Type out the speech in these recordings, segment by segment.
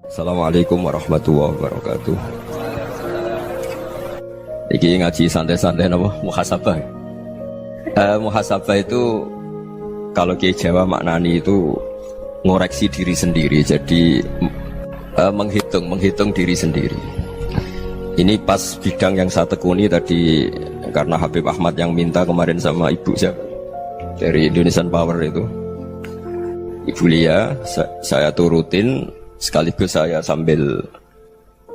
Assalamualaikum warahmatullahi wabarakatuh. Iki ngaji santai-santai nama muhasabah. Muhasabah itu kalau Kiai Jawa maknani itu ngoreksi diri sendiri. Jadi menghitung diri sendiri. Ini pas bidang yang saya tekuni tadi karena Habib Ahmad yang minta kemarin sama ibu saya dari Indonesian Power itu. Ibu Lia, saya turutin sekaligus saya sambil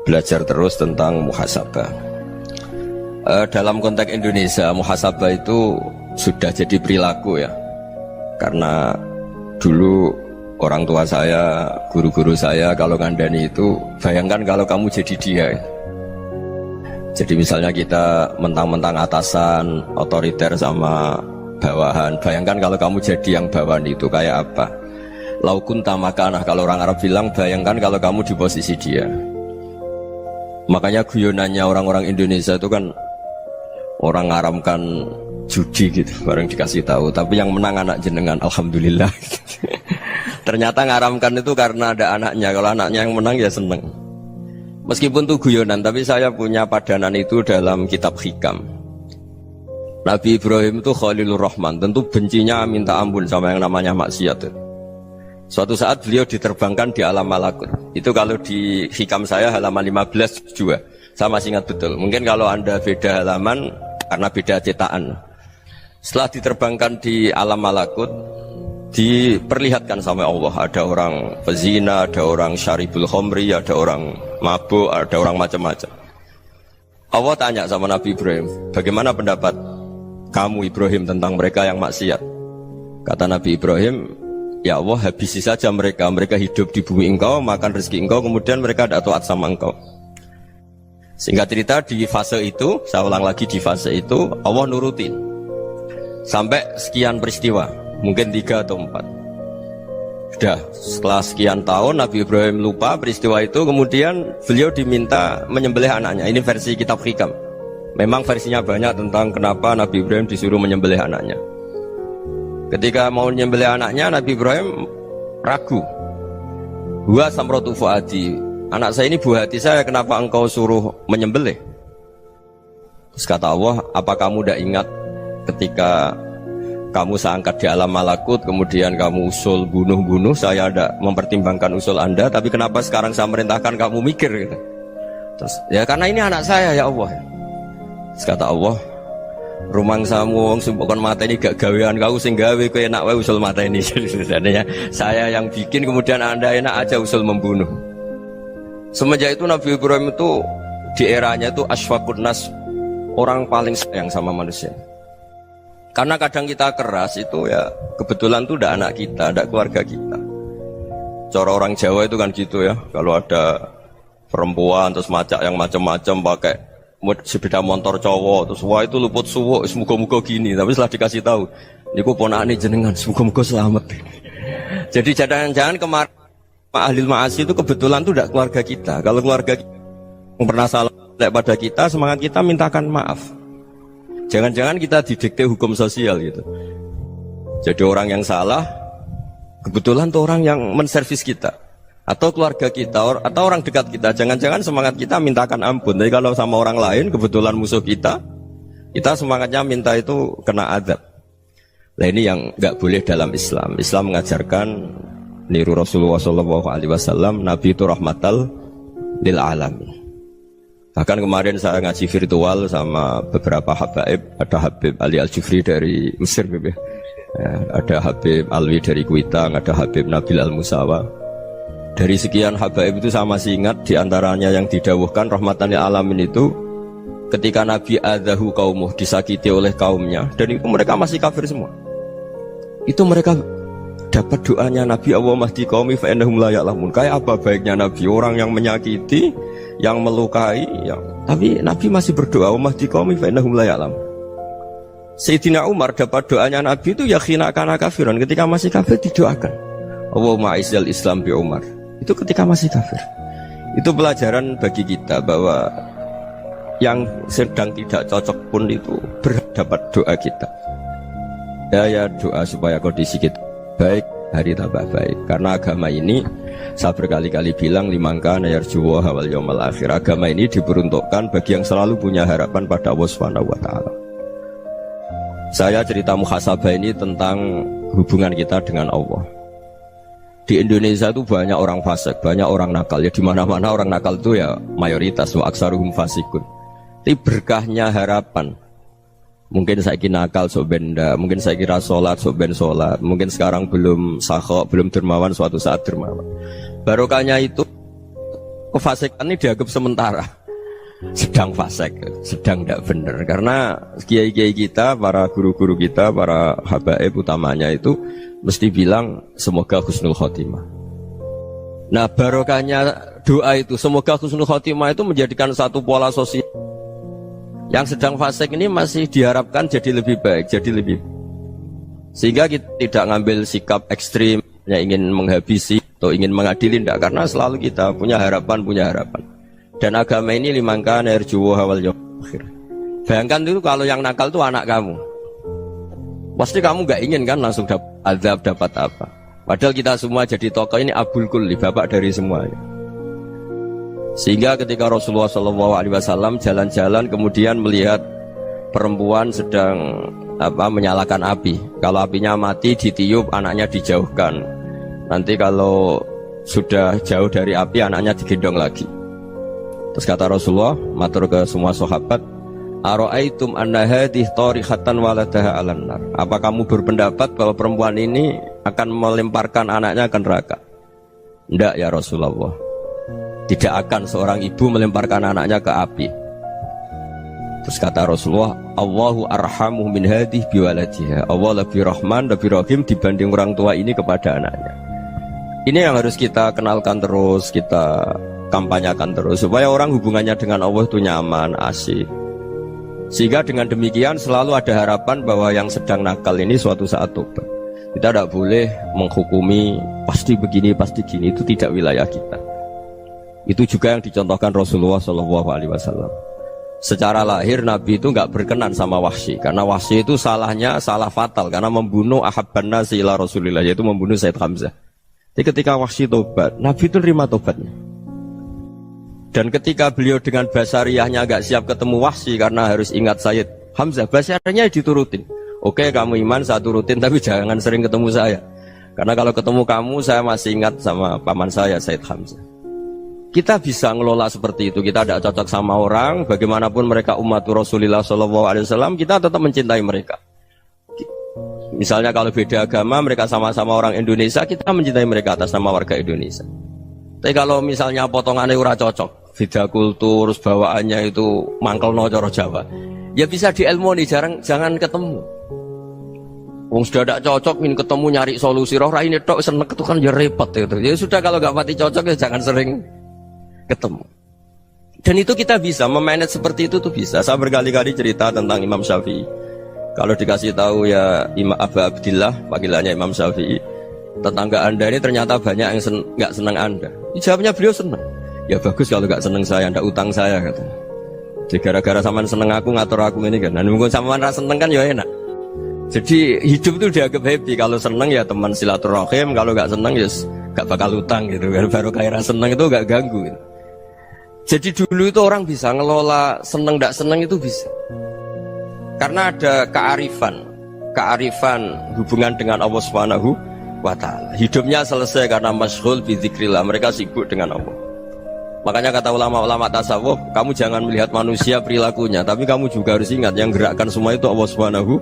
belajar terus tentang muhasabah. Dalam konteks Indonesia, muhasabah itu sudah jadi perilaku ya. Karena dulu orang tua saya, guru-guru saya kalau ngandani itu, bayangkan kalau kamu jadi dia. Jadi misalnya kita mentang-mentang atasan, otoriter sama bawahan. Bayangkan kalau kamu jadi yang bawahan itu kayak apa? Laukun tamakanah, kalau orang Arab bilang, bayangkan kalau kamu di posisi dia. Makanya guyonannya orang-orang Indonesia itu kan orang ngaramkan judi gitu, bareng dikasih tahu. Tapi yang menang anak jenengan, alhamdulillah. Ternyata ngaramkan itu karena ada anaknya. Kalau anaknya yang menang ya seneng. Meskipun itu guyonan, tapi saya punya padanan itu dalam kitab hikam. Nabi Ibrahim itu Khalilur Rahman, tentu bencinya minta ampun sama yang namanya maksiat. Suatu saat beliau diterbangkan di alam malakut. Itu kalau di hikam saya halaman 15 juga. Saya masih ingat betul. Mungkin kalau Anda beda halaman karena beda cetakan. Setelah diterbangkan di alam malakut, diperlihatkan sama Allah. Ada orang pezina, ada orang syaribul khomri, ada orang mabuk, ada orang macam-macam. Allah tanya sama Nabi Ibrahim, bagaimana pendapat kamu Ibrahim tentang mereka yang maksiat? Kata Nabi Ibrahim, ya Allah, habisi saja mereka. Mereka hidup di bumi engkau, makan rezeki engkau, kemudian mereka tidak taat sama engkau. Singkat cerita di fase itu, saya ulang lagi di fase itu, Allah nurutin sampai sekian peristiwa, mungkin 3 atau 4. Sudah, setelah sekian tahun Nabi Ibrahim lupa peristiwa itu, kemudian beliau diminta menyembelih anaknya. Ini versi kitab hikam. Memang versinya banyak tentang kenapa Nabi Ibrahim disuruh menyembelih anaknya. Ketika mau menyembelih anaknya, Nabi Ibrahim ragu. Huwa samratu fuadi, anak saya ini buah hati saya, kenapa engkau suruh menyembelih? Terus kata Allah, apa kamu tidak ingat ketika kamu saya angkat di alam malakut, kemudian kamu usul bunuh-bunuh, saya tidak mempertimbangkan usul Anda, tapi kenapa sekarang saya merintahkan kamu mikir gitu? Terus, ya karena ini anak saya ya Allah. Terus kata Allah, rumang samu wong sumpukon mata ini gak gawean kau sing gawe kowe enak wae usul mata ini. Sebenarnya saya yang bikin, kemudian Anda enak aja usul membunuh. Semenjak itu Nabi Ibrahim itu di eranya itu asfaqun nas, orang paling sayang sama manusia. Karena kadang kita keras itu ya kebetulan tuh udah anak kita, ada keluarga kita. Cara orang Jawa itu kan gitu ya, kalau ada perempuan terus macak yang macam-macam pakai sepeda motor cowok, terus wah itu luput suwo, semoga-moga gini. Tapi setelah dikasih tahu, niku ponakane jenengan, semoga-moga selamat. Jadi jangan-jangan kemarin ahli ma'asi itu kebetulan tuh tidak keluarga kita. Kalau keluarga kita yang pernah salah pada kita, semangat kita mintakan maaf. Jangan-jangan kita didikte hukum sosial gitu. Jadi orang yang salah, kebetulan tuh orang yang menservis kita. Atau keluarga kita, atau orang dekat kita, jangan-jangan semangat kita mintakan ampun. Tapi kalau sama orang lain, kebetulan musuh kita semangatnya minta itu kena adab. Nah ini yang nggak boleh dalam Islam. Islam mengajarkan niru Rasulullah SAW, Nabi itu rahmatal lil alamin. Bahkan kemarin saya ngaji virtual sama beberapa habaib, ada Habib Ali Al-Jufri dari Mesir, ada Habib Alwi dari Kuitang, ada Habib Nabil Al-Musawa. Dari sekian habaib itu saya masih ingat diantaranya yang didawuhkan rahmatan lil alamin itu ketika Nabi adzahu qaumuh, disakiti oleh kaumnya, dan itu mereka masih kafir semua. Itu mereka dapat doanya Nabi, Allahumma hdi qaumi fa innahum la ya'lamun. Kayak apa baiknya Nabi, orang yang menyakiti, yang melukai, tapi Nabi masih berdoa, Allahumma hdi qaumi fa innahum la ya'lamun. Sayyidina Umar dapat doanya Nabi itu ya khina kana kafiran, ketika masih kafir didoakan, Allahumma aizzal Islam bi Umar. Itu ketika masih kafir. Itu pelajaran bagi kita bahwa yang sedang tidak cocok pun itu berdapat doa kita. Ya doa supaya kondisi kita baik, hari tambah baik. Karena agama ini Saya berkali-kali bilang limangka nayarjuwa wal yaumal akhir. Agama ini diperuntukkan bagi yang selalu punya harapan pada Allah Subhanahu wa taala. Saya cerita muhasabah ini tentang hubungan kita dengan Allah. Di Indonesia itu banyak orang fasik, banyak orang nakal. Ya di mana-mana orang nakal itu ya mayoritas, wa aksaruhum fasikun. Tapi berkahnya harapan. Mungkin saya kira nakal sok benda, mungkin saya kira sholat sok ben sholat, mungkin sekarang belum sakhok, belum dermawan, suatu saat dermawan. Barokahnya itu kefasikan ini dianggap sementara, sedang fasik, sedang tidak benar. Karena kiai-kiai kita, para guru-guru kita, para habaib utamanya itu mesti bilang semoga husnul khotimah. Nah barokahnya doa itu semoga husnul khotimah itu menjadikan satu pola sosial. Yang sedang fasik ini masih diharapkan jadi lebih baik, jadi lebih. Sehingga kita tidak ngambil sikap ekstrim, yang ingin menghabisi atau ingin mengadili, tidak. Karena selalu kita punya harapan. Dan agama ini limangka nerjuwa wal yaumal akhir. Bayangkan itu kalau yang nakal itu anak kamu. Pasti kamu gak ingin kan langsung dapat azab, dapat apa. Padahal kita semua jadi tokoh ini abul kulli, bapak dari semuanya. Sehingga ketika Rasulullah SAW jalan-jalan kemudian melihat perempuan sedang menyalakan api. Kalau apinya mati ditiup, anaknya dijauhkan. Nanti kalau sudah jauh dari api, anaknya digendong lagi. Terus kata Rasulullah, matur ke semua sahabat, Aro'aitum anna hadih tarihatan waladaha alan nar. Apa kamu berpendapat bahwa perempuan ini akan melemparkan anaknya ke neraka? Tidak ya Rasulullah. Tidak akan seorang ibu melemparkan anaknya ke api. Terus kata Rasulullah, Allahu arhamu min hadih biwaladiha. Allah lebih rahman, lebih rahim dibanding orang tua ini kepada anaknya. Ini yang harus kita kenalkan terus, kita kampanyakan terus, supaya orang hubungannya dengan Allah itu nyaman, asik. Sehingga dengan demikian selalu ada harapan bahwa yang sedang nakal ini suatu saat tobat. Kita tidak boleh menghukumi pasti begini, pasti gini, itu tidak wilayah kita. Itu juga yang dicontohkan Rasulullah SAW. Secara lahir Nabi itu nggak berkenan sama Wahsy, karena Wahsy itu salahnya salah fatal karena membunuh ahabban nasi ila Rasulillah, yaitu membunuh Sayyid Hamzah. Jadi ketika Wahsy tobat, Nabi itu terima tobatnya. Dan ketika beliau dengan basariyahnya nggak siap ketemu Wahsy karena harus ingat Sayyid Hamzah, basariyahnya diturutin. Oke, kamu iman saya turutin, tapi jangan sering ketemu saya. Karena kalau ketemu kamu saya masih ingat sama paman saya Sayyid Hamzah. Kita bisa ngelola seperti itu. Kita tidak cocok sama orang, bagaimanapun mereka umat Rasulullah SAW, kita tetap mencintai mereka. Misalnya kalau beda agama, mereka sama-sama orang Indonesia, kita mencintai mereka atas nama warga Indonesia. Tapi kalau misalnya potongannya ora cocok, beda kultur, bawaannya itu mangkelno cara Jawa, ya bisa diilmoni, jangan ketemu. Wong sudah tidak cocok, ingin ketemu nyari solusi. Roh ini tok seneng itu kan ya repot itu. Ya sudah kalau nggak pati cocok ya jangan sering ketemu. Dan itu kita bisa memanage seperti itu tuh bisa. Saya berkali-kali cerita tentang Imam Syafi'i. Kalau dikasih tahu ya Imam Abu Abdillah, panggilannya Imam Syafi'i, tetangga anda ini ternyata banyak yang nggak senang anda. Jawabnya beliau senang. Ya bagus kalau nggak senang saya, ndak utang saya katanya. Jadi gara-gara saman seneng aku ngatur aku ini kan. Dan mungkin saman rasa seneng kan ya enak. Jadi hidup itu dianggap happy. Kalau seneng ya teman silaturahim, kalau nggak seneng ya nggak bakal utang gitu. Baru kayak rasa seneng itu nggak ganggu. Gitu. Jadi dulu itu orang bisa ngelola seneng tidak seneng itu bisa. Karena ada kearifan hubungan dengan Allah Subhanahu wa taala. Hidupnya selesai karena masyghul bi dzikrillah, mereka sibuk dengan Allah. Makanya kata ulama-ulama tasawuf, kamu jangan melihat manusia perilakunya, tapi kamu juga harus ingat yang gerakkan semua itu Allah Subhanahu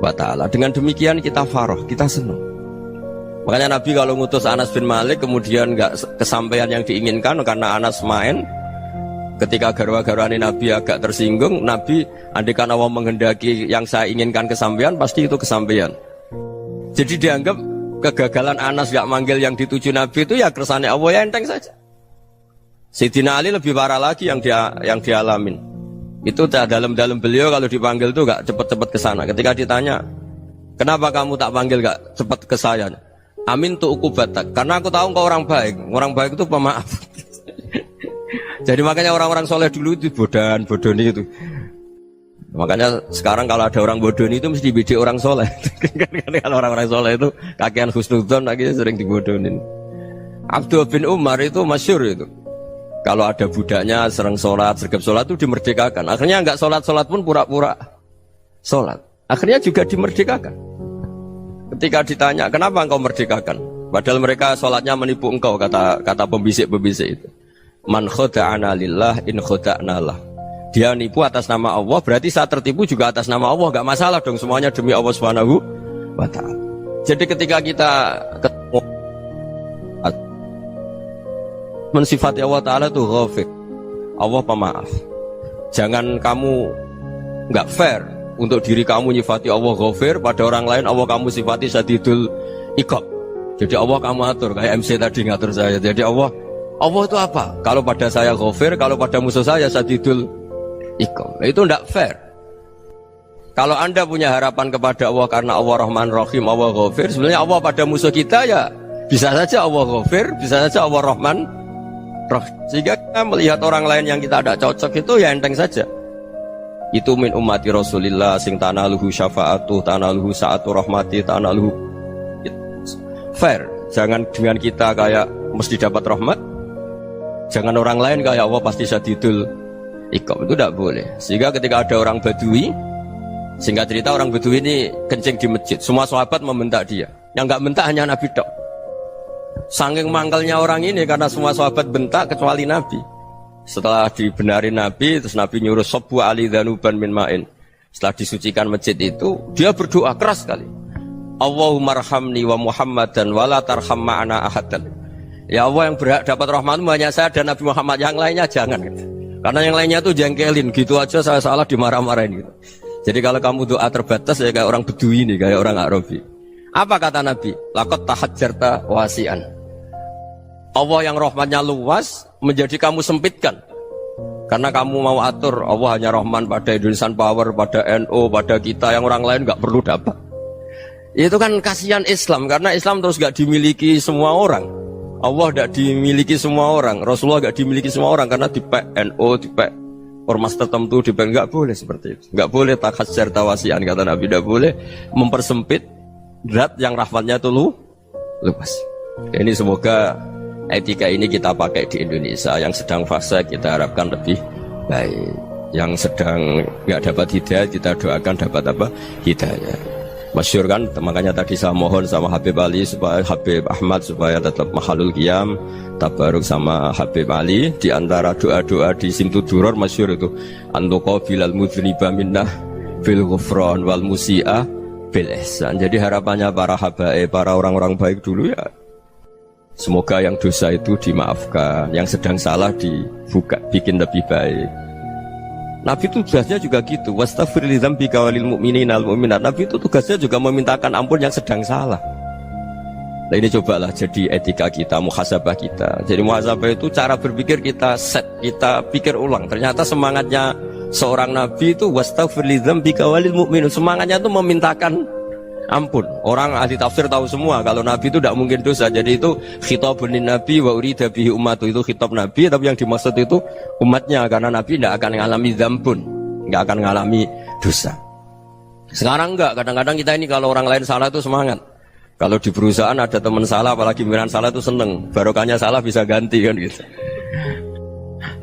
wa taala. Dengan demikian kita farah, kita senang. Makanya Nabi kalau ngutus Anas bin Malik kemudian nggak kesampaian yang diinginkan karena Anas main. Ketika garwa-garwani Nabi agak tersinggung, Nabi andaikan Allah menghendaki yang saya inginkan kesampaian, pasti itu kesampaian. Jadi dianggap kegagalan Anas gak manggil yang dituju Nabi itu ya kersane Allah, ya enteng saja. Sayyidina Ali lebih parah lagi yang dialamin. Itu dalam beliau kalau dipanggil itu gak cepet-cepet ke sana. Ketika ditanya, kenapa kamu tak panggil gak cepet ke saya? Amin tu ukubatak, karena aku tahu engkau orang baik. Orang baik itu pemaaf. Jadi makanya orang-orang soleh dulu itu bodoni itu. Makanya sekarang kalau ada orang bodoni itu mesti beda orang soleh. Kalau orang-orang soleh itu kakean husnudzon lagi sering dibodonin. Abdullah bin Umar itu masyhur itu. Kalau ada budaknya sering sholat, sergap sholat itu dimerdekakan. Akhirnya nggak sholat pun pura-pura sholat. Akhirnya juga dimerdekakan. Ketika ditanya, kenapa engkau merdekakan? Padahal mereka sholatnya menipu engkau, kata pembisik-pembisik itu. Man khoda'ana lillah in khoda'na lah. Dia nipu atas nama Allah, berarti saat tertipu juga atas nama Allah. Gak masalah dong, semuanya demi Allah Subhanahu wa ta'ala. Jadi ketika kita ketemu mensifati Allah Ta'ala itu ghafir, Allah pemaaf. Jangan kamu gak fair untuk diri kamu nyifati Allah ghafir, pada orang lain Allah kamu sifati syadidul iqab. Jadi Allah kamu atur, kayak MC tadi ngatur saya. Jadi Allah itu apa? Kalau pada saya ghafir, kalau pada musuh saya syadidul iqab. Itu tidak fair. Kalau Anda punya harapan kepada Allah karena Allah Rahman Rahim, Allah ghafir, sebenarnya Allah pada musuh kita ya bisa saja Allah ghafir, bisa saja Allah Rahman Rahim. Sehingga kita melihat orang lain yang kita tidak cocok itu ya enteng saja. Itu min ummati Rasulillah sing tanaluhu syafa'atu, tanaluhu sa'atu rahmati, tanaluhu fair. Jangan dengan kita kayak mesti dapat rahmat. Jangan orang lain kayak Allah pasti syadidul iqab. Itu tidak boleh. Sehingga ketika ada orang Badui, singkat cerita orang Badui ini kencing di masjid, semua sahabat membentak dia. Yang nggak bentak hanya Nabi tok. Saking mangkelnya orang ini karena semua sahabat bentak kecuali Nabi. Setelah dibenarin Nabi, terus Nabi nyuruh sobu ali dhanuban min ma'in. Setelah disucikan masjid itu, dia berdoa keras sekali. Allahumma arhamni wa Muhammadan wa la tarham ma'ana ahadan. Ya Allah, yang berhak dapat rahmatmu hanya saya dan Nabi Muhammad, yang lainnya jangan gitu. Karena yang lainnya itu jengkelin, gitu aja saya salah dimarah-marahin gitu. Jadi kalau kamu doa terbatas ya kayak orang Bedui ini, kayak orang Arabi. Apa kata Nabi? Laqad tahajjarta wasi'an. Allah yang rahmatnya luas menjadi kamu sempitkan karena kamu mau atur Allah hanya Rahman pada Indonesian Power, pada NU, pada kita yang orang lain nggak perlu dapat. Itu kan kasihan Islam karena Islam terus nggak dimiliki semua orang. Allah nggak dimiliki semua orang, Rasulullah nggak dimiliki semua orang karena dipek NU, dipek ormas tertentu, dipek nggak boleh seperti itu. Nggak boleh takhasyar tawasian kata Nabi, nggak boleh mempersempit zat yang rahmatnya itu luas. Ini semoga etika ini kita pakai di Indonesia. Yang sedang fase kita harapkan lebih baik. Yang sedang nggak dapat hidayah kita doakan dapat apa? Hidayah. Masyhur kan, makanya tadi saya mohon sama Habib Ali supaya Habib Ahmad supaya tetap mahalul qiyam, tabaruk sama Habib Ali. Di antara doa-doa di Simtud Duror masyhur itu antuqa bilal mudhniba minnah bil ghufran wal musi'a bil ihsan. Jadi harapannya para habaib, para orang-orang baik dulu ya, semoga yang dosa itu dimaafkan, yang sedang salah dibuka, bikin lebih baik. Nabi itu tugasnya juga gitu. Wastaghfir li dzambika walil mu'minina wal mu'minat. Nabi itu tugasnya juga memintakan ampun yang sedang salah. Nah ini cobalah jadi etika kita, muhasabah kita. Jadi muhasabah itu cara berpikir kita set, kita pikir ulang. Ternyata semangatnya seorang Nabi itu wastaghfir li dzambika walil mu'minun. Semangatnya itu memintakan ampun. Orang ahli tafsir tahu semua kalau Nabi itu tidak mungkin dosa. Jadi itu khitabun Nabi wa urida bihi ummatu, itu khitab Nabi tapi yang dimaksud itu umatnya, karena Nabi tidak akan mengalami dzambun, tidak akan mengalami dosa. Sekarang enggak, kadang-kadang kita ini kalau orang lain salah itu semangat. Kalau di perusahaan ada teman salah, apalagi pimpinan salah itu seneng, barokahnya salah bisa ganti kan gitu.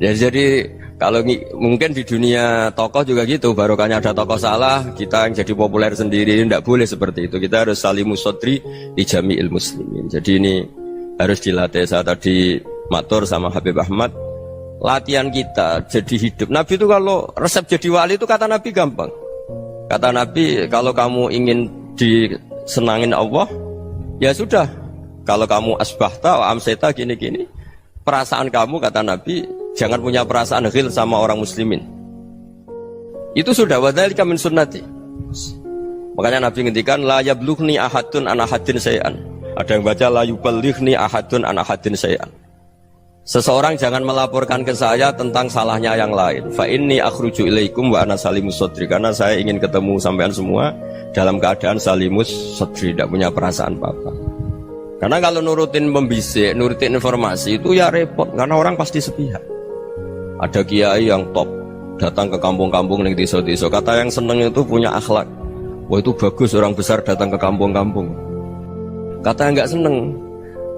Ya, jadi kalau mungkin di dunia tokoh juga gitu, barokahnya ada tokoh salah, kita yang jadi populer sendiri, tidak boleh seperti itu. Kita harus salimus sodri di jami'il muslimin. Jadi ini harus dilatih. Saya tadi matur sama Habib Ahmad, latihan kita jadi hidup. Nabi itu kalau resep jadi wali itu kata Nabi gampang. Kata Nabi, kalau kamu ingin disenangin Allah, ya sudah. Kalau kamu asbahta wa amseta gini-gini, perasaan kamu kata Nabi, jangan punya perasaan ghil sama orang muslimin. Itu sudah wadzalika min sunnati. Makanya Nabi ngendikan la yablughni ahadun an ahadin syai'an. Ada yang baca la yuballighni ahadun an ahadin syai'an. Seseorang jangan melaporkan ke saya tentang salahnya yang lain. Fa inni akhruju ilaikum wa ana salimus sadri. Karena saya ingin ketemu sampean semua dalam keadaan salimus sadri, tidak punya perasaan apa-apa. Karena kalau nurutin pembisik, nurutin informasi itu ya repot, karena orang pasti sepihak. Ada kiai yang top datang ke kampung-kampung ning desa-desa, kata yang seneng itu punya akhlak. Wah itu bagus orang besar datang ke kampung-kampung. Kata yang nggak seneng,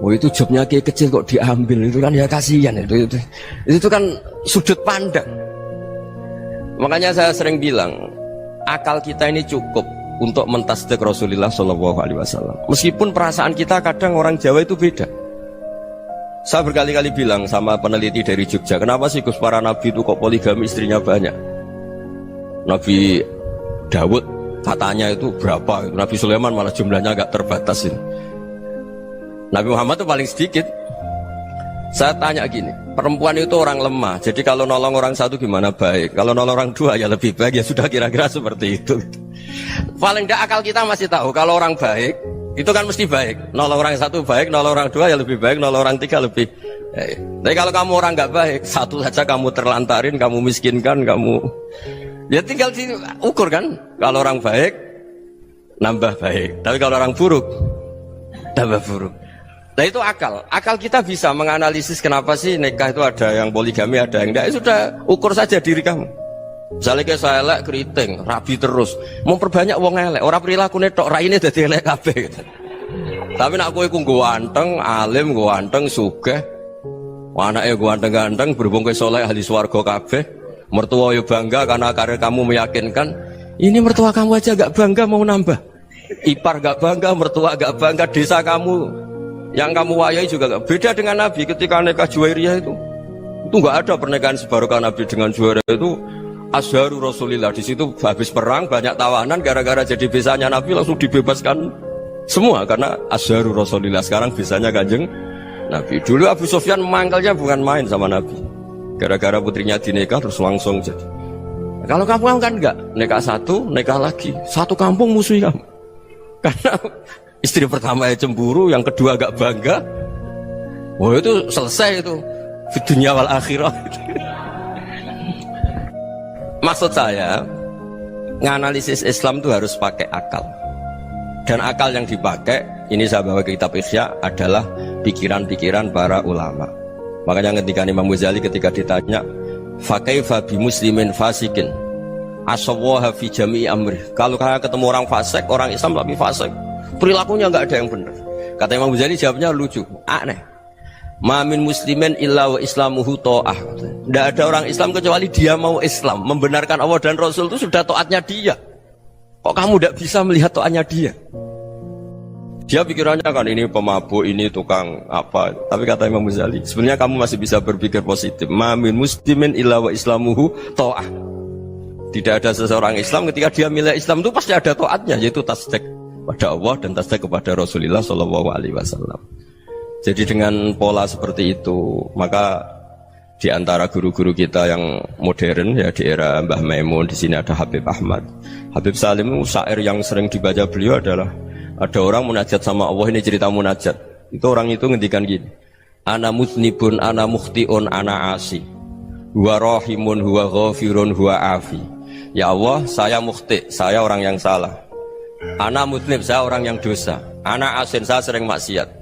Oh itu jobnya kayak kecil kok diambil, itu kan ya kasihan itu kan sudut pandang. Makanya saya sering bilang akal kita ini cukup untuk mentasdik Rasulullah SAW. Meskipun perasaan kita kadang orang Jawa itu beda. Saya berkali-kali bilang sama peneliti dari Jogja, kenapa sih Gus para nabi itu kok poligami istrinya banyak? Nabi Dawud katanya itu berapa? Nabi Sulaiman malah jumlahnya agak terbatas ini. Nabi Muhammad itu paling sedikit. Saya tanya gini, perempuan itu orang lemah, jadi kalau nolong orang satu gimana baik, kalau nolong orang dua ya lebih baik, ya sudah kira-kira seperti itu. Paling tidak akal kita masih tahu kalau orang baik itu kan mesti baik, nolong orang satu baik, nolong orang dua ya lebih baik, nolong orang tiga lebih baik. Tapi kalau kamu orang nggak baik, satu saja kamu terlantarin, kamu miskinkan, kamu ya tinggal diukur kan. Kalau orang baik nambah baik, tapi kalau orang buruk tambah buruk. Nah itu akal kita bisa menganalisis kenapa sih nikah itu ada yang poligami, ada yang enggak. Sudah ukur saja diri kamu. Misalnya kayak saya elek keriting, rabi terus, memperbanyak wong elek, orang perilaku netok, raine dadi elek kabeh. Tapi nak kowe ku ganteng, alim, ganteng, sugih, anake ganteng-ganteng, berhubung kowe saleh ahli swarga kabeh, mertua yo bangga karena karir kamu meyakinkan. Ini mertua kamu aja gak bangga mau nambah. Ipar gak bangga, mertua gak bangga, desa kamu yang kamu wayai juga gak beda dengan Nabi ketika nikah Juwairiyah itu gak ada pernikahan sebarokah Nabi dengan Juwairiyah itu Azharu Rasulillah. Di situ habis perang banyak tawanan, gara-gara jadi besanya Nabi langsung dibebaskan semua karena Azharu Rasulillah. Sekarang besanya Kanjeng Nabi. Dulu Abu Sufyan mangkalnya bukan main sama Nabi, gara-gara putrinya dinikah terus langsung jadi. Kalau kamu kan enggak, nikah satu, nikah lagi, satu kampung musuhi kamu karena istri pertama ya cemburu, yang kedua agak bangga. Wah itu selesai itu di dunia wal akhirah. Maksud saya nganalisis Islam itu harus pakai akal. Dan akal yang dipakai, ini saya bawa ke kitab Ihya, adalah pikiran-pikiran para ulama. Makanya ketika Imam Ghazali ketika ditanya fakaifa bi muslimin fasikin asawaha fi jami'i amri, kalau kalian ketemu orang fasik, orang Islam tapi fasik, perilakunya nggak ada yang benar. Kata Imam Ghazali jawabnya lucu, aneh. Mamin muslimin illa wa islamuhu ta'ah. Tidak ada orang Islam kecuali dia mau Islam, membenarkan Allah dan Rasul itu sudah taatnya dia. Kok kamu tidak bisa melihat taatnya dia? Dia pikirannya kan ini pemabuk, ini tukang apa. Tapi kata Imam Ghazali, sebenarnya kamu masih bisa berpikir positif. Mamin muslimin illa wa islamuhu ta'ah. Tidak ada seseorang Islam ketika dia milih Islam itu pasti ada taatnya, yaitu tasdik pada Allah dan tasdik kepada Rasulullah SAW. Jadi dengan pola seperti itu, maka di antara guru-guru kita yang modern ya di era Mbah Maimun, di sini ada Habib Ahmad, Habib Salim, syair yang sering dibaca beliau adalah ada orang munajat sama Allah. Ini cerita munajat. Itu orang itu ngendikan gini, ana muznibun, ana mukhtiun, ana asi, huwa rahimun, huwa ghafirun, huwa afi. Ya Allah, saya mukhti, saya orang yang salah. Ana muznib, saya orang yang dosa. Ana asin, saya sering maksiat.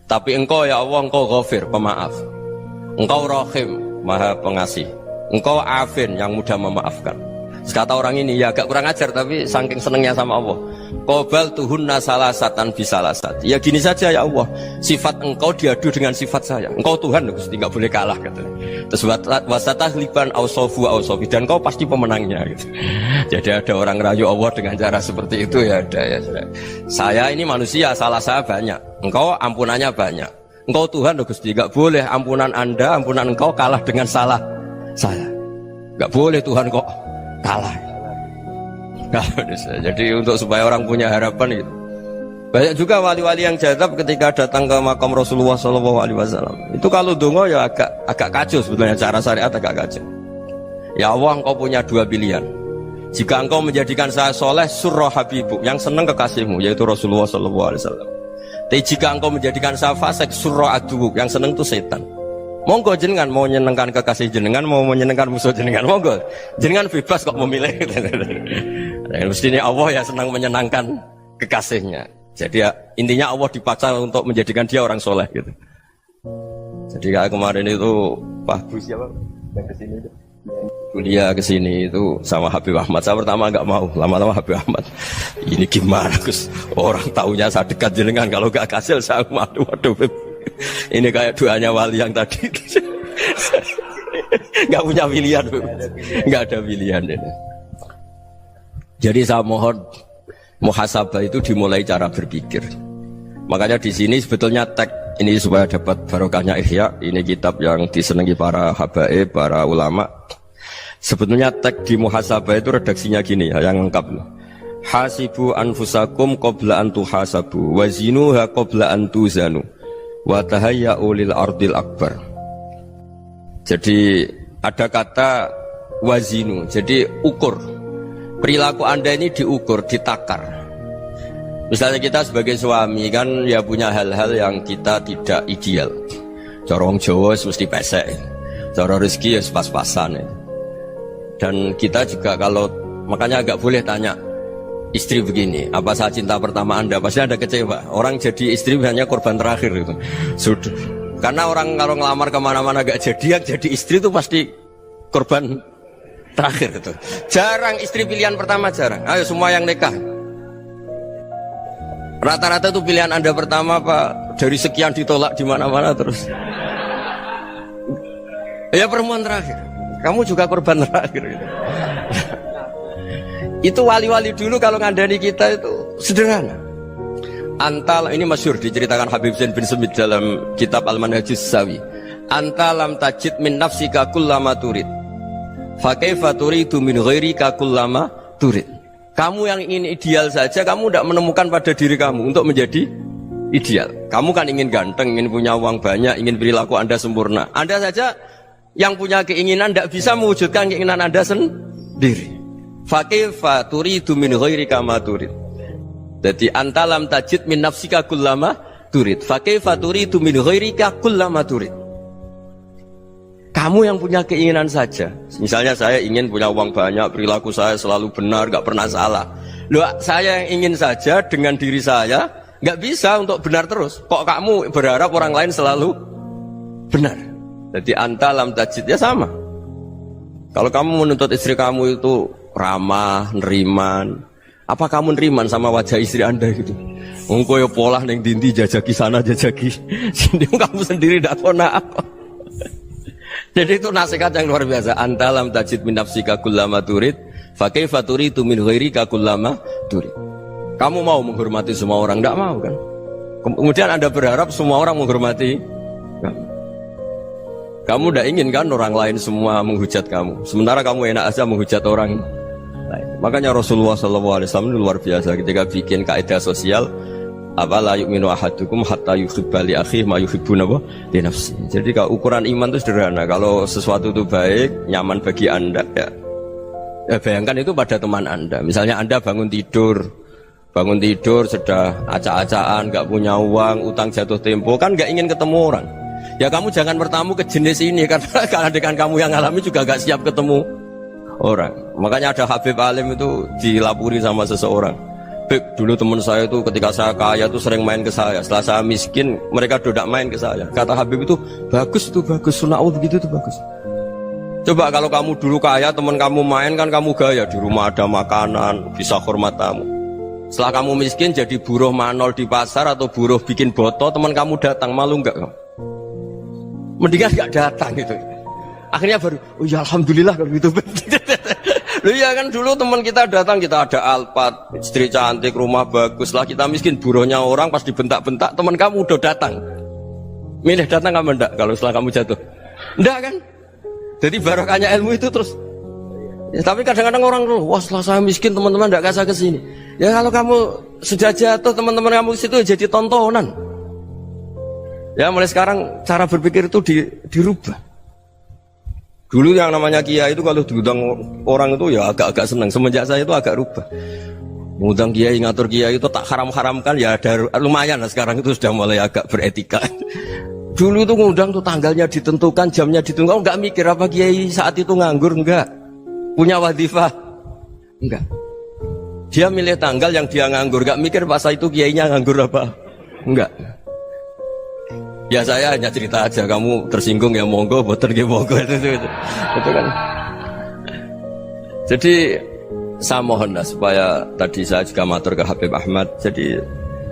Tapi engkau ya Allah, engkau ghafir, pemaaf. Engkau rahim, maha pengasih. Engkau afin, yang mudah memaafkan. Kata orang ini, ya agak kurang ajar, tapi saking senengnya sama Allah. Qobal tuhunna salasatan bisalasat. Ya gini saja ya Allah, sifat engkau diadu dengan sifat saya. Engkau Tuhan, Gusti, nggak boleh kalah katanya. Terus wasatah liban ausofu ausofi, dan engkau pasti pemenangnya gitu. Jadi ada orang rayu Allah dengan cara seperti itu ya ada ya. Saya ini manusia, salah saya banyak. Engkau ampunannya banyak. Engkau Tuhan, Gusti, nggak boleh ampunan Anda, ampunan engkau kalah dengan salah saya. Nggak boleh Tuhan kok kalah. Jadi untuk supaya orang punya harapan gitu. Banyak juga wali-wali yang jadab ketika datang ke makam Rasulullah SAW. Itu kalau dongo ya agak kacau sebetulnya, cara syariat agak kacau. Ya Allah, engkau punya dua pilihan. Jika engkau menjadikan saya soleh, surah habibu, yang senang kekasihmu, yaitu Rasulullah SAW. Tapi jika engkau menjadikan saya fasik, surah aduuk, yang senang itu setan. Monggo jenengan mau menyenangkan kekasih jenengan, mau menyenangkan musuh jenengan, monggo jenengan bebas kok memilih. Mestinya Allah ya senang menyenangkan kekasihnya. Jadi ya, intinya Allah dipaksa untuk menjadikan dia orang soleh gitu. Jadi kayak kemarin itu Pak Gus siapa yang kesini itu. kuliah ke sini itu sama Habib Ahmad. Saya pertama nggak mau, lama-lama Habib Ahmad. Ini gimana Gus? Orang taunya saya dekat jenengan, kalau nggak kasil saya waduh, Beb. Ini kayak doanya wali yang tadi. Nggak punya pilihan, Beb. Nggak ada pilihan ini. Jadi saya mohon muhasabah itu dimulai cara berpikir. Makanya di sini sebetulnya tag ini supaya dapat barokahnya Ihya. Ini kitab yang disenangi para habaib, para ulama. Sebetulnya tag di muhasabah itu redaksinya gini ya, yang lengkap. Hasibu anfusakum qabla an tuhasabu wazinuha qabla an tuzanu wa tahayya'u lil ardil akbar. Jadi ada kata wazinu, jadi ukur. Perilaku Anda ini diukur, ditakar. Misalnya kita sebagai suami kan ya punya hal-hal yang kita tidak ideal. Corong Jawa mesti pesek, cara rezeki ya pas-pasan ya. Dan kita juga kalau makanya agak boleh tanya istri begini, apa saat cinta pertama Anda? Pasti Anda kecewa. Orang jadi istri hanya korban terakhir itu. Sudah. Karena orang kalau ngelamar kemana-mana gak jadi, yang jadi istri itu pasti korban terakhir itu. Jarang istri pilihan pertama, jarang. Ayo semua yang nikah. Rata-rata itu pilihan Anda pertama Pak, dari sekian ditolak di mana-mana terus. Ya perempuan terakhir. Kamu juga korban terakhir gitu. Itu wali-wali dulu kalau ngandani kita itu sederhana. Antal ini masyhur diceritakan Habib Zain bin Semit dalam kitab Al-Manhajus Sawi. Antalam tajid min nafsika kullama turid. Fa kaifa turidu min ghairika kullama turid. Kamu yang ingin ideal saja kamu tidak menemukan pada diri kamu untuk menjadi ideal. Kamu kan ingin ganteng, ingin punya uang banyak, ingin perilaku Anda sempurna. Anda saja yang punya keinginan tidak bisa mewujudkan keinginan Anda sendiri. Fakaifa turidu min ghairika ma turid. Jadi antalam tajid min nafsika kullama turid. Fakaifa turidu min ghairika kullama turid. Kamu yang punya keinginan saja. Misalnya saya ingin punya uang banyak, perilaku saya selalu benar, gak pernah salah. Loh, saya yang ingin saja dengan diri saya gak bisa untuk benar terus. Kok kamu berharap orang lain selalu benar? Jadi antalam tajid ya sama. Kalau kamu menuntut istri kamu itu ramah, neriman, apa kamu neriman sama wajah istri Anda gitu? Engkau ya pola neng dindi jajaki sana jajaki sini, kamu sendiri tidak tahu apa. Jadi itu nasihat yang luar biasa. Antalam tajid min nafsika kullama turid, fa kaifa turidu min ghairika kullama turid. Kamu mau menghormati semua orang? Tidak mau kan? Kemudian Anda berharap semua orang menghormati kamu. Kamu tidak ingin kan orang lain semua menghujat kamu. Sementara kamu enak aja menghujat orang lain. Makanya Rasulullah SAW luar biasa ketika bikin kaidah sosial. Apa la yu'minu ahadukum hatta yuhibba li akhihi ma yuhibbu li nafsihi. Jadi kalau ukuran iman itu sederhana. Kalau sesuatu itu baik, nyaman bagi Anda ya bayangkan itu pada teman Anda. Misalnya Anda bangun tidur sudah acak-acakan, gak punya uang, utang jatuh tempo, kan gak ingin ketemu orang. Ya kamu jangan bertamu ke jenis ini karena dengan kamu yang alami juga gak siap ketemu orang. Makanya ada Habib Alim itu dilapuri sama seseorang. Beb, dulu teman saya itu ketika saya kaya itu sering main ke saya. Setelah saya miskin, mereka tidak main ke saya. Kata Habib itu bagus, sunnah Allah begitu itu bagus. Coba kalau kamu dulu kaya, teman kamu main kan kamu gaya. Di rumah ada makanan, bisa hormat tamu. Setelah kamu miskin jadi buruh manol di pasar atau buruh bikin boto, teman kamu datang, malu enggak kamu? Mendingan enggak datang gitu. Akhirnya baru, oh ya alhamdulillah kalau gitu. Loh iya kan dulu teman kita datang, kita ada Alphard, istri cantik, rumah bagus. Lah kita miskin, buruhnya orang pas dibentak-bentak, teman kamu udah datang. Milih datang kamu enggak kalau setelah kamu jatuh? Enggak kan? Jadi barokahnya ilmu itu terus. Ya, tapi kadang-kadang orang tuh, wah setelah saya miskin teman-teman enggak kasih ke sini. Ya kalau kamu sudah jatuh, teman-teman kamu ke situ jadi tontonan. Ya mulai sekarang cara berpikir itu dirubah. Dulu yang namanya kiai itu kalau diundang orang itu ya agak-agak senang. Semenjak saya itu agak rubah. Mengundang kiai, ngatur kiai itu tak haram-haramkan ya ada lumayan lah sekarang itu sudah mulai agak beretika. Dulu itu ngundang tuh tanggalnya ditentukan, jamnya ditentukan. Enggak mikir apa kiai saat itu nganggur, enggak. Punya wadifah, enggak. Dia milih tanggal yang dia nganggur, enggak mikir pas itu kiainya nganggur apa. Enggak. Ya saya hanya cerita aja, kamu tersinggung ya monggo, boten ya monggo itu kan. Jadi saya mohonlah supaya tadi saya juga matur ke Habib Ahmad. Jadi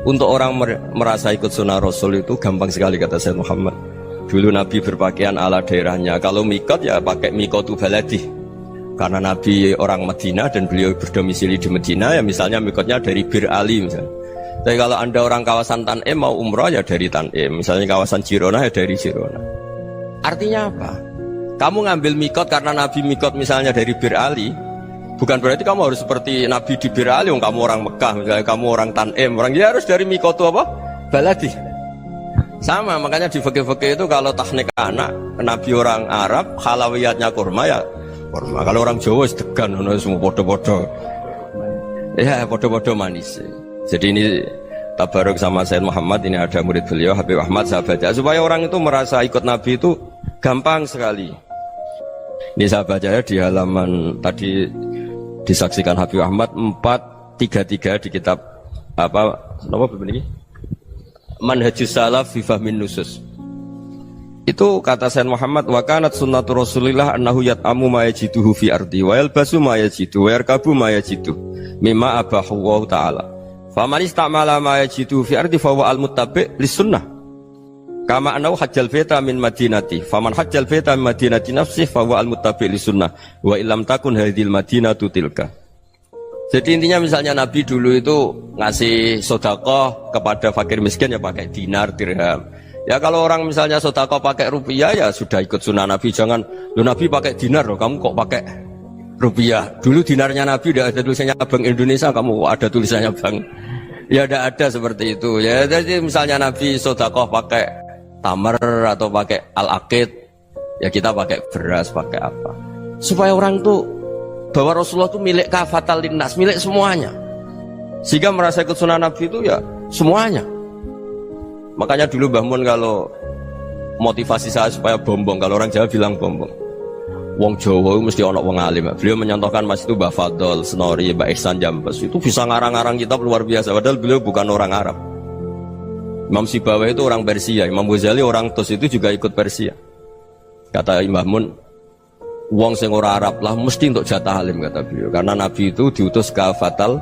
untuk orang merasa ikut sunnah Rasul itu gampang sekali kata Sayyid Muhammad. Dulu Nabi berpakaian ala daerahnya. Kalau mikot ya pakai mikotu baladi. Karena Nabi orang Madinah dan beliau berdomisili di Madinah, ya misalnya mikotnya dari Bir Ali misalnya. Tapi kalau anda orang kawasan Tanim mau umroh ya dari Tanim. Misalnya kawasan Jirona ya dari Jirona. Artinya apa? Kamu ngambil mikot karena Nabi mikot misalnya dari Bir Ali, bukan berarti kamu harus seperti Nabi di Bir Ali. Kamu orang Mekah, misalnya kamu orang Tanim, orang ya harus dari mikotu apa? Baladi. Sama, makanya di fikih-fikih itu kalau tahnik anak, Nabi orang Arab, halawiyatnya kurma ya kurma. Kalau orang Jawa sedegan, semua bodoh-bodoh. Ya, bodoh-bodoh manis. Jadi ini tabaruk sama Sayyid Muhammad, ini ada murid beliau, Habib Ahmad, saya baca. Supaya orang itu merasa ikut Nabi itu gampang sekali. Ini saya baca ya di halaman tadi disaksikan Habib Ahmad 433 di kitab apa begini? Manhajus Salaf fi Fahmin Nusus. Itu kata Sayyid Muhammad, wa kanat sunnatu Rasulillah annahu yat'amu ma yajiduhu fi ardi wa yalbasu ma yajidu wa yarkabu ma yajidu mimma abahu Allah taala. Faman istamala ma yajiduhu fi ardi fa huwa al-muttabi' lis-sunnah. Kama annahu hajjal baita min madinati. Faman hajjal baita min madinati nafsihi fa huwa al-muttabi' lis-sunnah wa illam takun hadhil madinatu tilka. Jadi intinya misalnya Nabi dulu itu ngasih sedekah kepada fakir miskin ya pakai dinar, dirham. Ya kalau orang misalnya sedekah pakai rupiah ya sudah ikut sunnah Nabi. Jangan, lu Nabi pakai dinar loh, kamu kok pakai rupiah. Dulu dinarnya Nabi udah ada tulisannya Bank Indonesia, kamu ada tulisannya Bank. Ya tidak ada seperti itu. Ya jadi misalnya Nabi sedekah pakai tamar atau pakai al-aqid, ya kita pakai beras, pakai apa. Supaya orang tuh bahwa Rasulullah itu milik kafatal linnas, milik semuanya. Sehingga merasa ikut sunnah Nabi itu ya semuanya. Makanya dulu Mbah Mun kalau motivasi saya supaya bombong, kalau orang Jawa bilang bombong. Wong Jawa mesti ono wong alim. Beliau menyontohkan Mas itu Mbah Fadol, Senori, Mbah Ihsan Jambes. Itu bisa ngarang-ngarang kitab luar biasa. Padahal beliau bukan orang Arab. Imam Sibawai itu orang Persia, Imam Ghazali orang Tus itu juga ikut Persia. Kata Mbah Mun, wong sing ora Arab lah mesti untuk jatah alim kata beliau. Karena Nabi itu diutus kafatal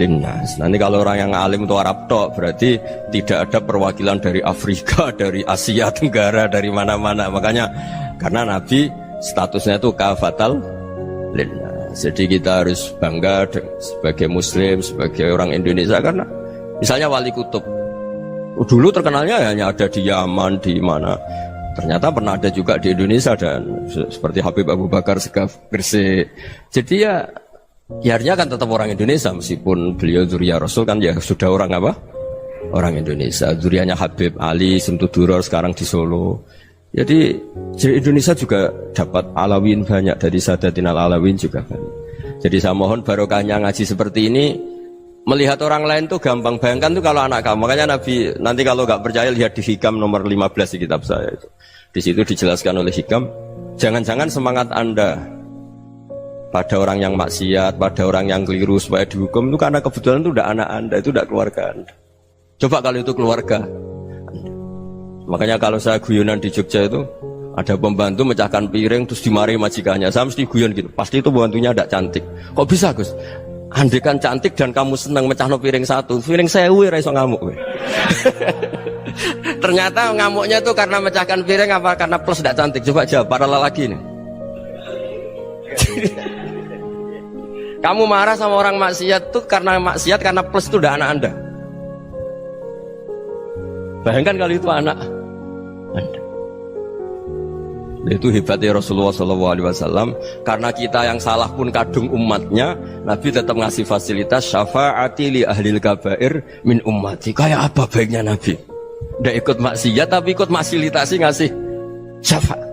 linnas. Nanti kalau orang yang alim itu Arab tok, berarti tidak ada perwakilan dari Afrika, dari Asia Tenggara, dari mana-mana. Makanya karena Nabi statusnya itu kafatal linnas. Jadi kita harus bangga sebagai Muslim, sebagai orang Indonesia karena misalnya Wali Kutub dulu terkenalnya hanya ada di Yaman, di mana. Ternyata pernah ada juga di Indonesia dan seperti Habib Abu Bakar Segaf Gresik. Jadi ya akhirnya kan tetap orang Indonesia meskipun beliau zuriyah Rasul kan ya sudah orang apa? Orang Indonesia. Zuriyahnya Habib Ali Sentuduror sekarang di Solo. Jadi Indonesia juga dapat alawin banyak dari Sadatin al-Alawin juga banyak. Jadi saya mohon barokahnya ngaji seperti ini. Melihat orang lain tuh gampang, bayangkan tuh kalau anak kamu. Makanya Nabi nanti kalau nggak percaya lihat di Hikam nomor 15 di kitab saya itu. Di situ dijelaskan oleh Hikam, jangan-jangan semangat Anda pada orang yang maksiat, pada orang yang keliru supaya dihukum itu karena kebetulan itu udah anak Anda, itu udah keluarga Anda. Coba kalau itu keluarga Anda. Makanya kalau saya guyonan di Jogja itu ada pembantu mecahkan piring terus dimarahi majikannya, saya mesti guyon gitu. Pasti itu pembantunya tidak cantik. Kok bisa Gus? Andai kan cantik dan kamu senang mecahno piring satu, piring 1000 ra iso ngamuk. Ternyata ngamuknya tuh karena mecahkan piring apa karena plus tidak cantik? Coba jawab para lelaki nih. Kamu marah sama orang maksiat tuh karena maksiat karena plus itu udah anak Anda. Bayangkan kalau itu anak Anda. Itu hebatnya Rasulullah SAW. Karena kita yang salah pun kadung umatnya, Nabi tetap ngasih fasilitas syafaati li ahlil kabair min ummati. Kayak apa baiknya Nabi? Udah ikut maksiat tapi ikut fasilitasi ngasih syafaat.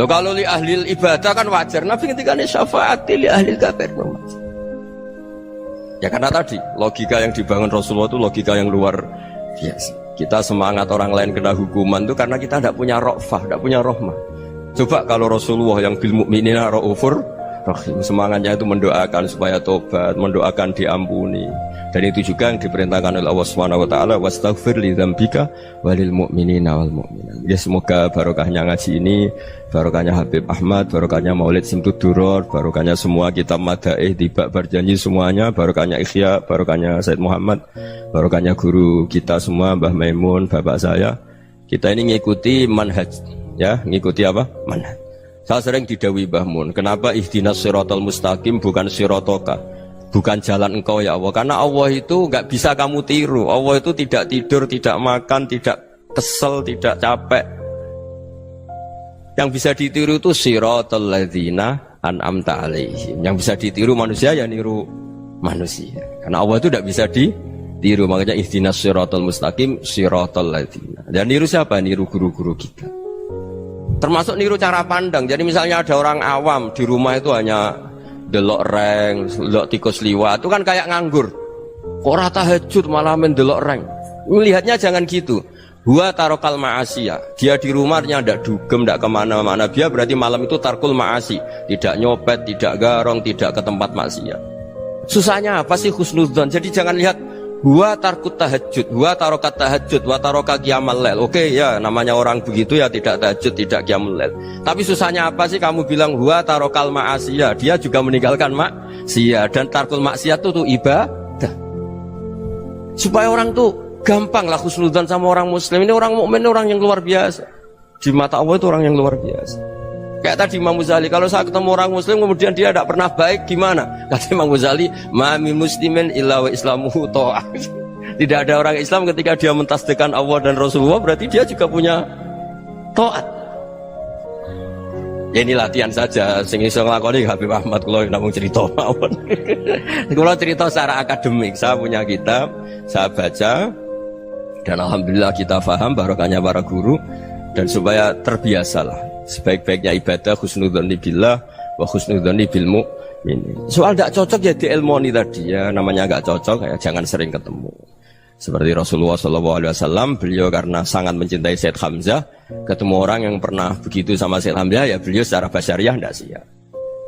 Loh kalau li ahlil ibadah kan wajar. Nabi ketika ini syafaati li ahlil kabair min ummati. Ya karena tadi logika yang dibangun Rasulullah itu logika yang luar biasa. Kita semangat orang lain kena hukuman itu karena kita tidak punya ra'fah, tidak punya rahmah. Coba kalau Rasulullah yang bil mukminina raufur rahim. Semangatnya itu mendoakan supaya tobat, mendoakan diampuni. Dan itu juga yang diperintahkan oleh Allah Subhanahu wa taala, wastaghfir li dzambika walil mu'minina wal mu'minat. Ya semoga barokahnya ngaji ini, barokahnya Habib Ahmad, barokahnya Maulid Simtud Duror, barokahnya semua kitab madaih, tiba berjanji semuanya, barokahnya Ikhya, barokahnya Said Muhammad, barokahnya guru kita semua, Mbah Maimun, bapak saya. Kita ini ngikuti manhaj, ya, ngikuti apa? Manhaj. Saya sering didhawuhi Mbah Mun, kenapa ihdinas siratal mustaqim bukan siratoka, bukan jalan engkau ya Allah, karena Allah itu nggak bisa kamu tiru. Allah itu tidak tidur, tidak makan, tidak kesel, tidak capek. Yang bisa ditiru itu siratal ladzina an'amta alaihim. Yang bisa ditiru manusia ya niru manusia, karena Allah itu tidak bisa ditiru. Makanya ihdinas siratal mustaqim siratal ladzina. Dan niru siapa? Niru guru-guru kita. Termasuk niru cara pandang. Jadi misalnya ada orang awam di rumah itu hanya delok reng, delok tikus liwat, itu kan kayak nganggur. Kok ora tahajud malah mendelok reng. Melihatnya jangan gitu. Huwa tarokal ma'asiyah. Dia di rumahnya ndak dugem, ndak kemana-mana. Dia berarti malam itu tarkul ma'asi. Tidak nyopet, tidak garong, tidak ke tempat maksiat. Susahnya apa sih husnudzon? Jadi jangan lihat huwa tarkut tahajud, huwa tarokat tahajud, wa taroka qiyamal lail. Oke ya, namanya orang begitu ya tidak tahajud, tidak qiyamul lail. Tapi susahnya apa sih kamu bilang huwa tarokal ma'asiyah? Dia juga meninggalkan maksiat, dan tarkul maksiat itu tuh ibadah. Supaya orang tuh gampang lah husnudzon sama orang muslim. Ini orang mukmin, orang yang luar biasa. Di mata Allah itu orang yang luar biasa. Kayak tadi Imam Ghazali, kalau saya ketemu orang muslim kemudian dia tidak pernah baik, gimana? Kata Imam Ghazali, ma min muslimin illa wa islamuhu ta'ah. Tidak ada orang Islam ketika dia mentasdihkan Allah dan Rasulullah, berarti dia juga punya taat. Ya ini latihan saja, sing iso nglakoni Habib Ahmad kula namung cerita mawon. Kula cerita secara akademik, saya punya kitab, saya baca, dan alhamdulillah kita paham barokahnya para guru, dan supaya terbiasalah. Sebaik-baiknya ibadah husnudzon billah wa husnudzon bil mu'min. Soal tidak cocok ya diilmoni tadi ya, namanya nggak cocok ya jangan sering ketemu. Seperti Rasulullah SAW, beliau karena sangat mencintai Said Hamzah, ketemu orang yang pernah begitu sama Said Hamzah ya beliau secara basyariah tidak siap.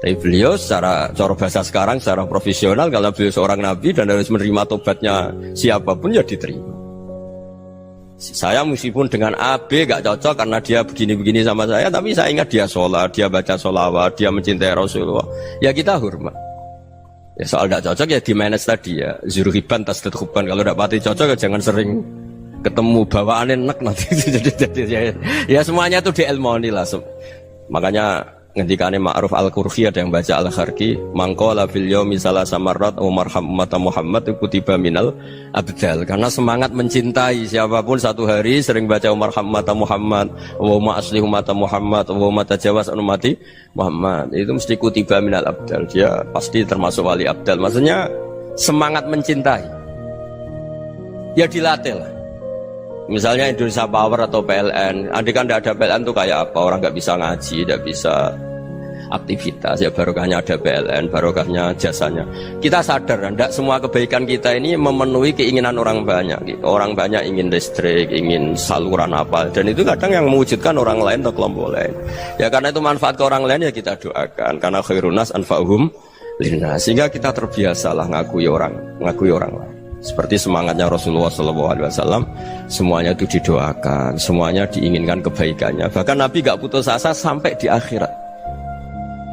Tapi beliau secara cara bahasa sekarang, secara profesional, kalau beliau seorang nabi dan harus menerima tobatnya siapapun ya diterima. Saya meskipun dengan A, B gak cocok karena dia begini-begini sama saya, tapi saya ingat dia sholat, dia baca sholawat, dia mencintai Rasulullah, ya kita hormat. Ya soal gak cocok ya di manage tadi ya, zurhiban tasdid huban. Kalau gak pati cocok ya jangan sering ketemu, bawaannya enak nanti. Jadi ya semuanya itu diilmoni lah. Makanya ngendikane Ma'ruf Al-Qurhi ada yang baca Al-Kharqi, mangqala fil yaumi salasa marrat wa marham umat Muhammad kutiba minal abdal. Karena semangat mencintai siapapun satu hari sering baca marham umat Muhammad wa ma asli umat Muhammad wa ma tajawaz an umati Muhammad, itu mesti kutiba minal abdal. Dia pasti termasuk wali abdal. Maksudnya semangat mencintai ya dilatih lah. Misalnya Indonesia Power atau PLN, andai kan tidak ada PLN tuh kayak apa? Orang nggak bisa ngaji, nggak bisa aktivitas. Ya barokahnya ada PLN, barokahnya jasanya. Kita sadar, tidak semua kebaikan kita ini memenuhi keinginan orang banyak. Gitu. Orang banyak ingin listrik, ingin saluran apa, dan itu kadang yang mewujudkan orang lain atau kelompok lain. Ya karena itu manfaat ke orang lain ya kita doakan. Karena khairunas anfa'uhum linnas. Sehingga kita terbiasalah ngakui orang lain. Seperti semangatnya Rasulullah SAW, semuanya itu didoakan, semuanya diinginkan kebaikannya. Bahkan Nabi gak putus asa sampai di akhirat.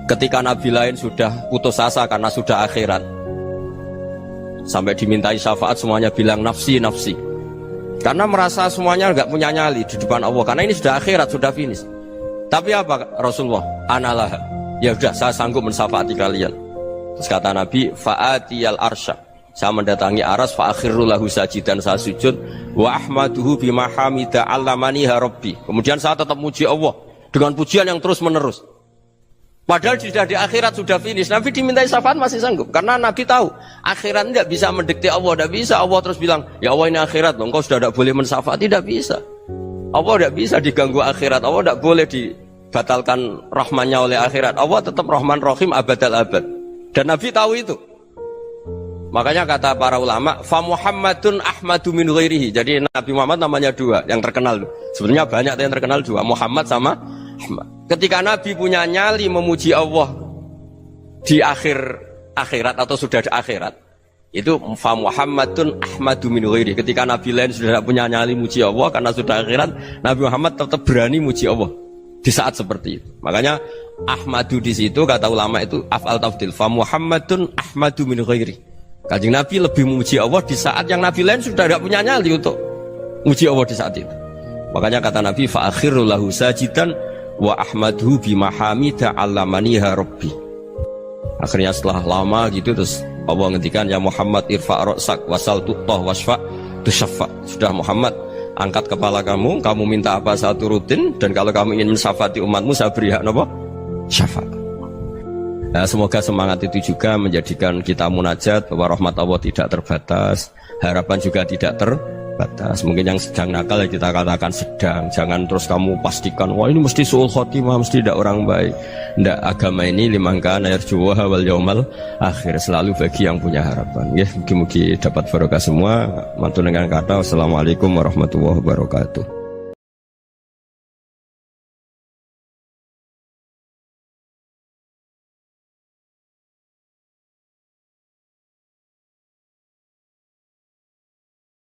Ketika Nabi lain sudah putus asa karena sudah akhirat, sampai dimintai syafaat semuanya bilang nafsi, nafsi. Karena merasa semuanya gak punya nyali di depan Allah, karena ini sudah akhirat, sudah finish. Tapi apa Rasulullah? Analah, ya sudah saya sanggup mensyafaati kalian. Terus kata Nabi, fa'atiyal arsya, saya mendatangi aras, fa'akhirru lahu sajidan, saya sujud, wa ahmaduhu bima hamida allamaniha rabbi. Kemudian saya tetap muji Allah dengan pujian yang terus menerus. Padahal sudah di akhirat, sudah finish. Nabi dimintai syafaat masih sanggup, karena Nabi tahu akhirat tidak bisa mendikte Allah, tidak bisa. Allah terus bilang, ya Allah ini akhirat loh, engkau sudah tidak boleh mensyafaat, tidak bisa. Allah tidak bisa diganggu akhirat, Allah tidak boleh dibatalkan rahmannya oleh akhirat. Allah tetap Rahman Rahim abadal abad. Dan Nabi tahu itu. Makanya kata para ulama, fa Muhammadun ahmadu min ghairihi. Jadi Nabi Muhammad namanya dua yang terkenal. Sebenarnya banyak yang terkenal dua, Muhammad sama Ahmad. Ketika Nabi punya nyali memuji Allah di akhir akhirat atau sudah di akhirat itu fa Muhammadun ahmadu min ghairi. Ketika Nabi lain sudah tidak punya nyali muji Allah karena sudah akhirat, Nabi Muhammad tetap berani muji Allah di saat seperti itu. Makanya ahmadu di situ kata ulama itu af'al tafdil, fa Muhammadun ahmadu min ghairi. Kanjeng Nabi lebih memuji Allah di saat yang Nabi lain sudah tidak punya nyali untuk muji Allah di saat itu. Makanya kata Nabi fa akhiru lahu sajidan wa ahmaduhu bi mahamida 'allamaniha rabbi. Akhirnya setelah lama gitu terus Allah ngendikan ya Muhammad irfa' ra'sak wasal tu'tah wasfa' tusyaffa. Sudah Muhammad, angkat kepala kamu minta apa saya turutin, dan kalau kamu ingin mensyafaati umatmu saya beri hak napa? Syafaat. Nah, semoga semangat itu juga menjadikan kita munajat bahwa rahmat Allah tidak terbatas, harapan juga tidak terbatas. Mungkin yang sedang nakal ya kita katakan sedang, jangan terus kamu pastikan wah ini mesti su'ul khotimah, mesti tidak orang baik. Ndak, agama ini liman kana yarjuwa wal yaumal akhir, selalu bagi yang punya harapan. Ya, mugi-mugi dapat barokah semua. Mantu dengan kata wassalamualaikum warahmatullahi wabarakatuh.